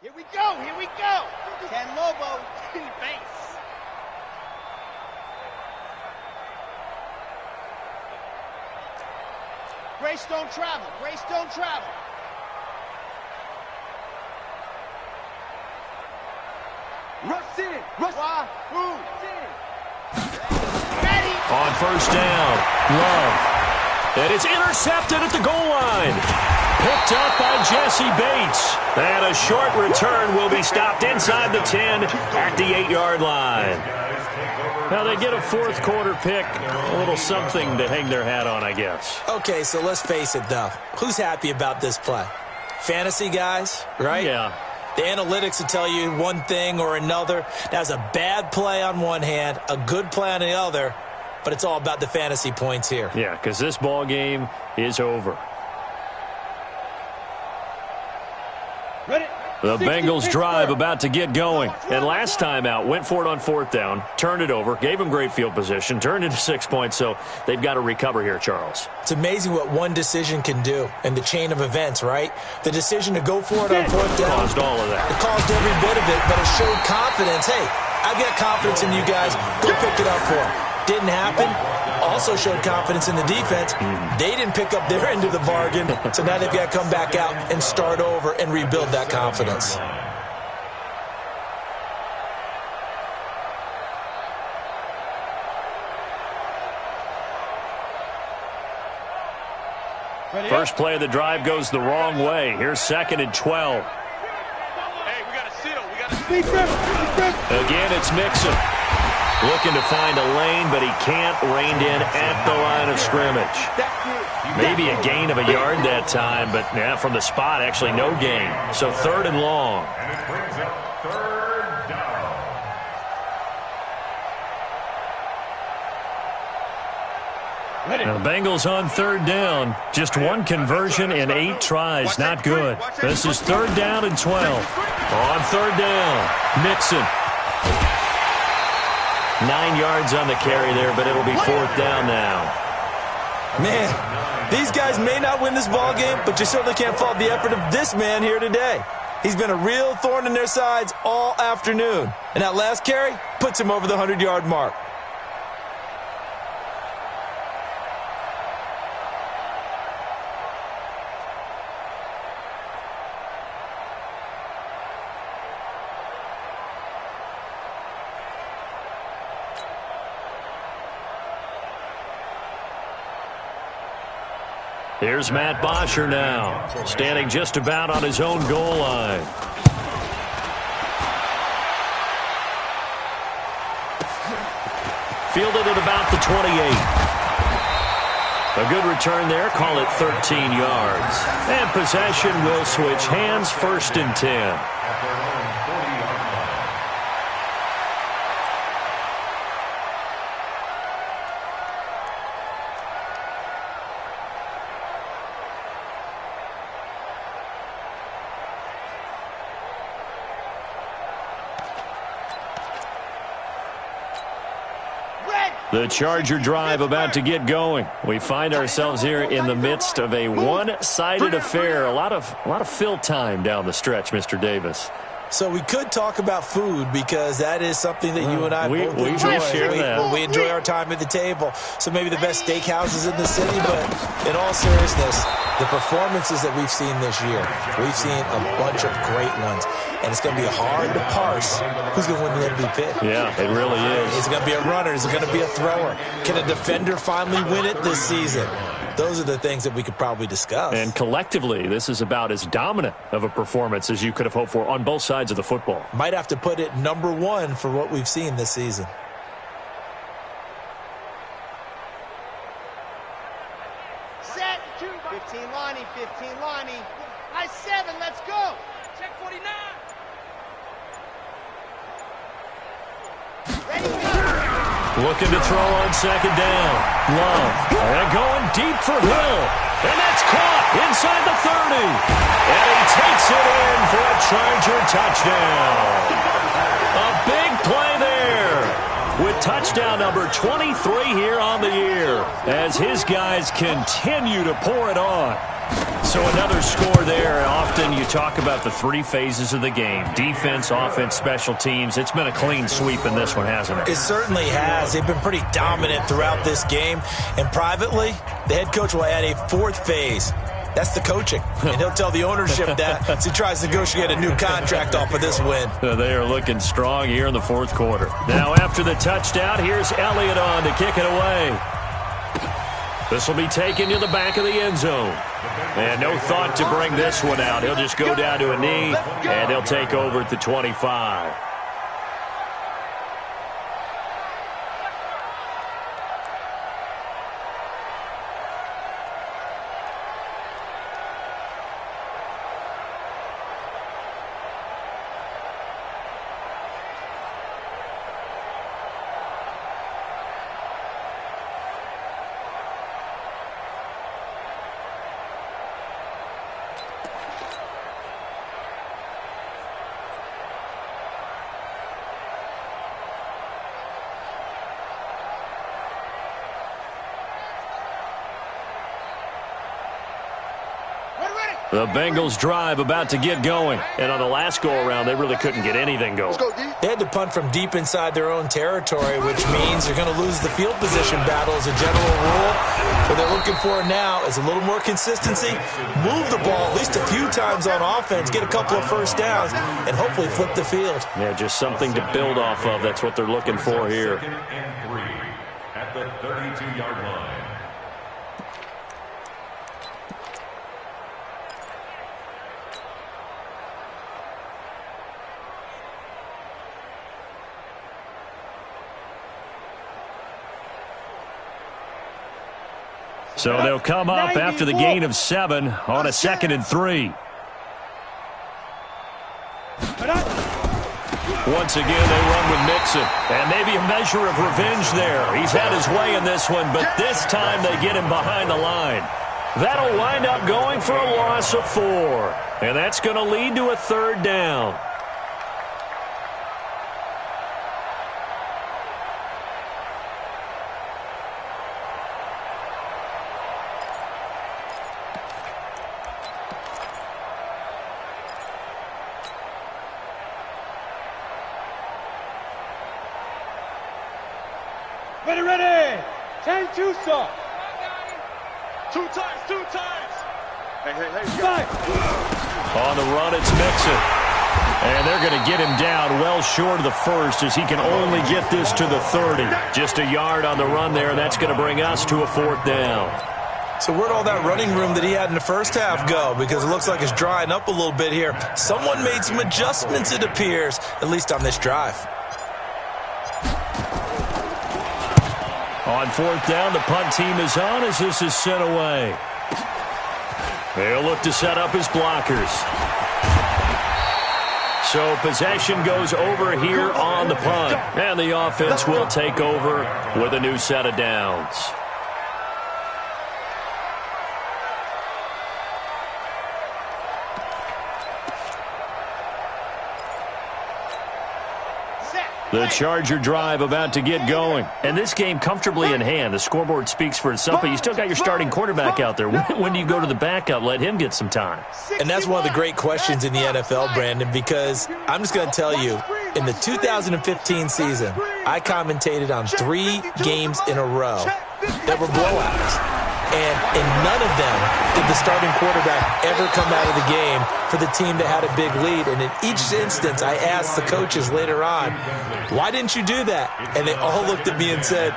Here we go, here we go. 10 Lobo in the face. Grace don't travel, Grace don't travel. Rush in, rush Wahoo. Ready. On first down, Love. And it's intercepted at the goal line. Picked up by Jesse Bates. And a short return will be stopped inside the 10 at the 8-yard line. Now they get a fourth quarter pick, a little something to hang their hat on, I guess. Okay, so let's face it, though. Who's happy about this play? Fantasy guys, right? Yeah. The analytics will tell you one thing or another. That's a bad play on one hand, a good play on the other, but it's all about the fantasy points here. Yeah, because this ball game is over. Ready. The Bengals drive about to get going. And last time out, went for it on fourth down, turned it over, gave them great field position, turned into 6 points, so they've got to recover here, Charles. It's amazing what one decision can do in the chain of events, right? The decision to go for it on fourth down. Caused all of that. It caused every bit of it, but it showed confidence. Hey, I've got confidence in you guys. Go pick it up for them. Didn't happen. Also showed confidence in the defense. They didn't pick up their end of the bargain, so now they've got to come back out and start over and rebuild that confidence. First play of the drive goes the wrong way. Here's 2nd and 12. Hey, we got a seal. We got a Again, it's Mixon. Looking to find a lane, but he can't. Reined in at the line of scrimmage. Maybe a gain of a yard that time, but yeah, from the spot, actually no gain. So 3rd and long. Now the Bengals on 3rd down. Just one conversion in 8 tries. Not good. This is 3rd down and 12. On 3rd down, Mixon. 9 yards on the carry there, but it'll be 4th down now. Man, these guys may not win this ball game, but you certainly can't fault the effort of this man here today. He's been a real thorn in their sides all afternoon. And that last carry puts him over the 100-yard mark. Here's Matt Bosher now, standing just about on his own goal line. Fielded at about the 28. A good return there, call it 13 yards. And possession will switch hands, 1st and 10. The Charger drive about to get going. We find ourselves here in the midst of a one-sided affair. A lot of fill time down the stretch, Mr. Davis. So we could talk about food because that is something that you and I both enjoy. We enjoy our time at the table. So maybe the best steakhouses in the city, but in all seriousness, the performances that we've seen this year, we've seen a bunch of great ones. And it's going to be hard to parse who's going to win the MVP. Yeah, it really is. Is it going to be a runner? Is it going to be a thrower? Can a defender finally win it this season? Those are the things that we could probably discuss. And collectively, this is about as dominant of a performance as you could have hoped for on both sides of the football. Might have to put it #1 for what we've seen this season. Set. 15 Lonnie, 15 Lonnie. I 7, let's go. Check 49. Ready, go. Looking to throw on 2nd down. Love. And going deep for Hill. And that's caught inside the 30. And he takes it in for a Charger touchdown. A big play there. With Touchdown number 23 here on the year as his guys continue to pour it on. So another score there. Often you talk about the three phases of the game: defense, offense, special teams. It's been a clean sweep in this one, hasn't it? It certainly has. They've been pretty dominant throughout this game. And privately, the head coach will add a fourth phase. That's the coaching. And he'll tell the ownership that as he tries to negotiate a new contract off of this win. They are looking strong here in the fourth quarter. Now after the touchdown, here's Elliott on to kick it away. This will be taken to the back of the end zone. And no thought to bring this one out. He'll just go down to a knee, and he'll take over at the 25. The Bengals drive about to get going. And on the last go-around, they really couldn't get anything going. They had to punt from deep inside their own territory, which means they're going to lose the field position battle as a general rule. What they're looking for now is a little more consistency, move the ball at least a few times on offense, get a couple of first downs, and hopefully flip the field. Yeah, just something to build off of. That's what they're looking for here. At the 32-yard line. So they'll come up after the gain of 7 on a 2nd and 3. Once again, they run with Mixon. And maybe a measure of revenge there. He's had his way in this one, but this time they get him behind the line. That'll wind up going for a loss of 4. And that's going to lead to a 3rd down. Ready. 10-2, sir. Two times. Hey. On the run, it's Mixon. And they're going to get him down well short of the first as he can only get this to the 30. Just a yard on the run there, and that's going to bring us to a 4th down. So where'd all that running room that he had in the first half go? Because it looks like it's drying up a little bit here. Someone made some adjustments, it appears, at least on this drive. On 4th down, the punt team is on as this is sent away. They'll look to set up his blockers. So possession goes over here on the punt. And the offense will take over with a new set of downs. The Charger drive about to get going. And this game comfortably in hand. The scoreboard speaks for itself, but you still got your starting quarterback out there. When do you go to the backup? Let him get some time. And that's one of the great questions in the NFL, Brandon, because I'm just going to tell you, in the 2015 season, I commentated on 3 games in a row that were blowouts. And in none of them did the starting quarterback ever come out of the game for the team that had a big lead. And in each instance, I asked the coaches later on, why didn't you do that? And they all looked at me and said,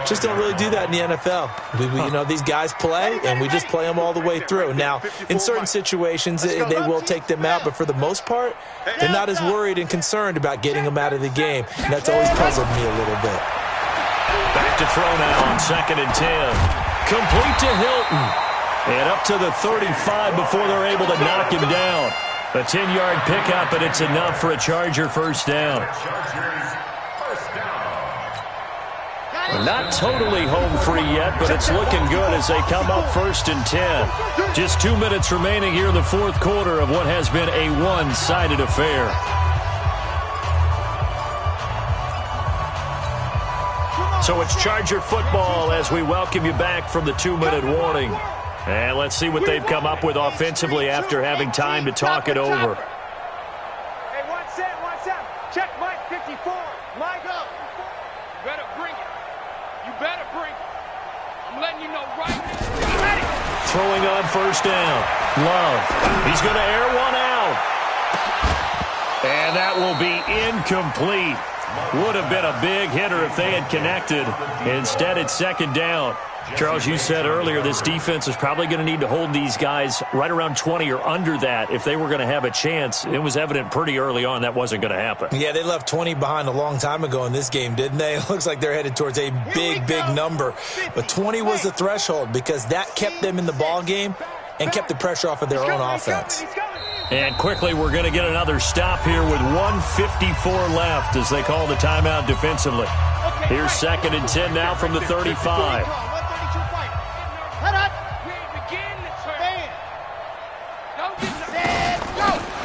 just don't really do that in the NFL. You know, these guys play, and we just play them all the way through. Now, in certain situations, they will take them out, but for the most part, they're not as worried and concerned about getting them out of the game. And that's always puzzled me a little bit. Back to throw now on 2nd and 10. Complete to Hilton. And up to the 35 before they're able to knock him down. A 10-yard pickup, and it's enough for a Charger first down. Not totally home free yet, but it's looking good as they come up 1st and 10. Just 2 minutes remaining here in the 4th quarter of what has been a one-sided affair. So it's Charger football as we welcome you back from the 2-minute warning. And let's see what they've come up with offensively after having time to talk it over. Hey, one set. Check Mike 54. Mike up. You better bring it. You better bring it. I'm letting you know right now. Ready. Throwing on first down. Love. He's going to air one out. And that will be incomplete. Would have been a big hitter if they had connected. Instead, it's second down. Charles, you said earlier this defense is probably going to need to hold these guys right around 20 or under that if they were going to have a chance. It was evident pretty early on that wasn't going to happen. Yeah, they left 20 behind a long time ago in this game, didn't they? It looks like they're headed towards a big number. But 20 was the threshold because that kept them in the ball game and kept the pressure off of their own offense. And quickly, we're going to get another stop here with 1:54 left as they call the timeout defensively. Here's 2nd and 10 now from the 35.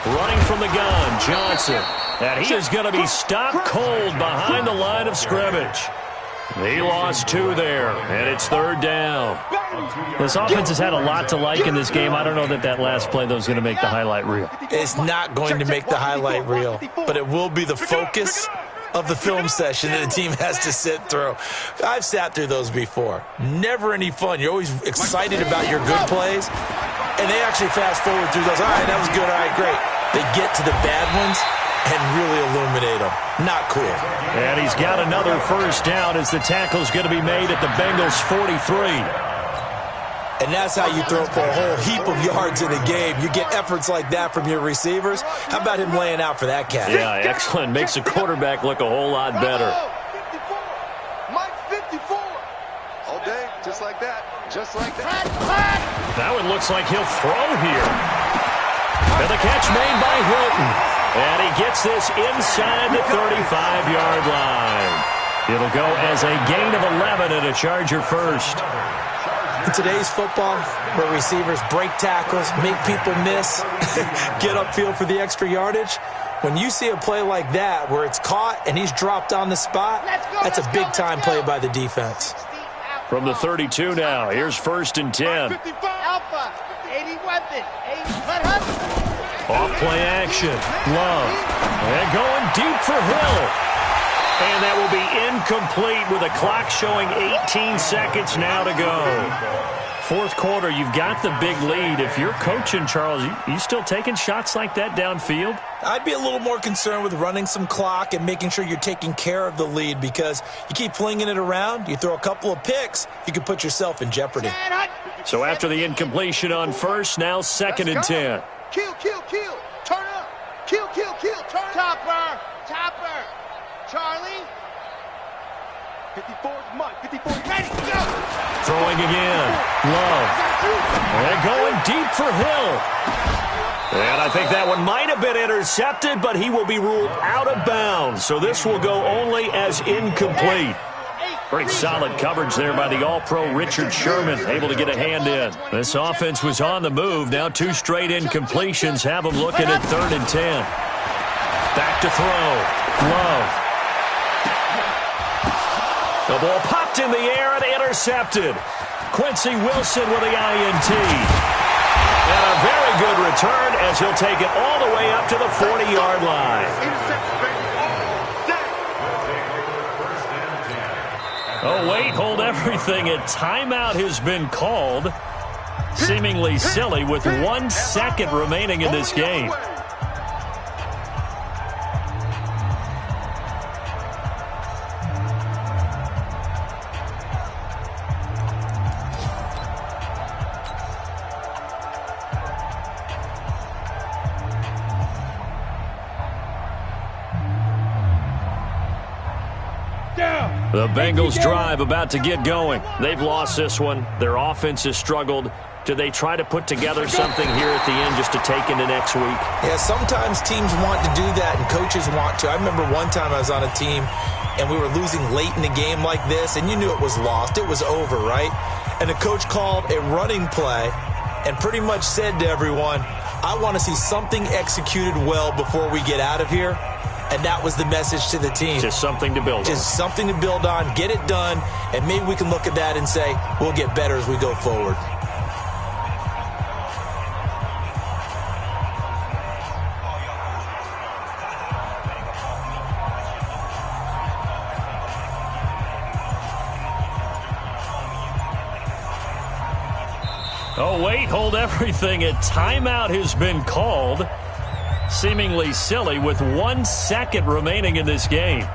Running from the gun, Johnson. And he is going to be stopped cold behind the line of scrimmage. He lost 2 there, and it's 3rd down. This offense has had a lot to like in this game. I don't know that last play, though, is going to make the highlight reel. It's not going to make the highlight reel, but it will be the focus of the film session that the team has to sit through. I've sat through those before. Never any fun. You're always excited about your good plays, and they actually fast forward through those. All right, that was good. All right, great. They get to the bad ones and really illuminate them. Not cool. And he's got another first down as the tackle's going to be made at the Bengals' 43. And that's how you throw for a whole heap of yards in a game. You get efforts like that from your receivers. How about him laying out for that catch? Yeah, excellent. Makes the quarterback look a whole lot better. 54. Mike 54. All day, just like that. Just like that. Now it looks like he'll throw here. And the catch made by Hilton. And he gets this inside the 35-yard line. It'll go as a gain of 11 and a Charger first. In today's football, where receivers break tackles, make people miss, get upfield for the extra yardage, when you see a play like that where it's caught and he's dropped on the spot, that's a big-time play by the defense. From the 32 now, here's 1st and 10. Alpha, 80 weapon, 80 Off play action. Love. And going deep for Hill. And that will be incomplete with a clock showing 18 seconds now to go. 4th quarter, you've got the big lead. If you're coaching, Charles, you still taking shots like that downfield? I'd be a little more concerned with running some clock and making sure you're taking care of the lead because you keep flinging it around, you throw a couple of picks, you can put yourself in jeopardy. So after the incompletion on first, now 2nd and 10. Kill. Turn up. Kill. Turn. Topper. Charlie. 54 Mike. 54 Ready, go. Throwing again. Love. And going deep for Hill. And I think that one might have been intercepted, but he will be ruled out of bounds. So this will go only as incomplete. Very solid coverage there by the All-Pro Richard Sherman, able to get a hand in. This offense was on the move. Now 2 straight incompletions have them looking at 3rd and 10. Back to throw. Love. The ball popped in the air and intercepted. Quincy Wilson with the INT. And a very good return as he'll take it all the way up to the 40-yard line. Oh, wait, hold everything. A timeout has been called. Seemingly silly with 1 second remaining in this game. The Bengals drive about to get going. They've lost this one. Their offense has struggled. Do they try to put together something here at the end just to take into next week? Yeah, sometimes teams want to do that and coaches want to. I remember one time I was on a team and we were losing late in the game like this, and you knew it was lost. It was over, right? And the coach called a running play and pretty much said to everyone, I want to see something executed well before we get out of here. and that was the message to the team. Just something to build on. Just something to build on, get it done, and maybe we can look at that and say, we'll get better as we go forward. Oh, wait, hold everything. A timeout has been called. Seemingly silly with 1 second remaining in this game.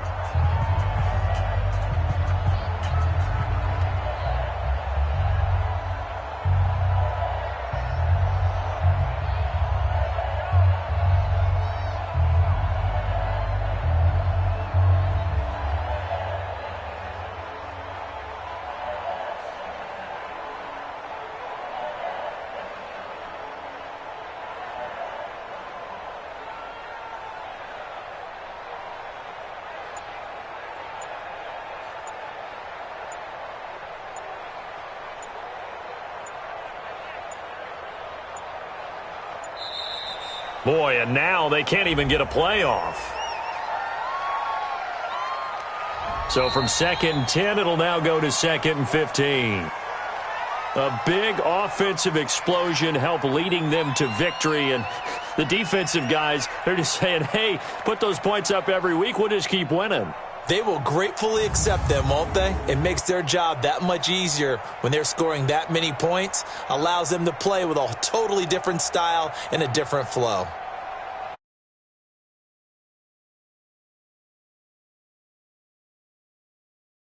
Boy, and now they can't even get a playoff. So from 2nd and 10, it'll now go to 2nd and 15. A big offensive explosion helped leading them to victory. And the defensive guys, they're just saying, hey, put those points up every week. We'll just keep winning. They will gratefully accept them, won't they? It makes their job that much easier when they're scoring that many points. Allows them to play with a totally different style and a different flow.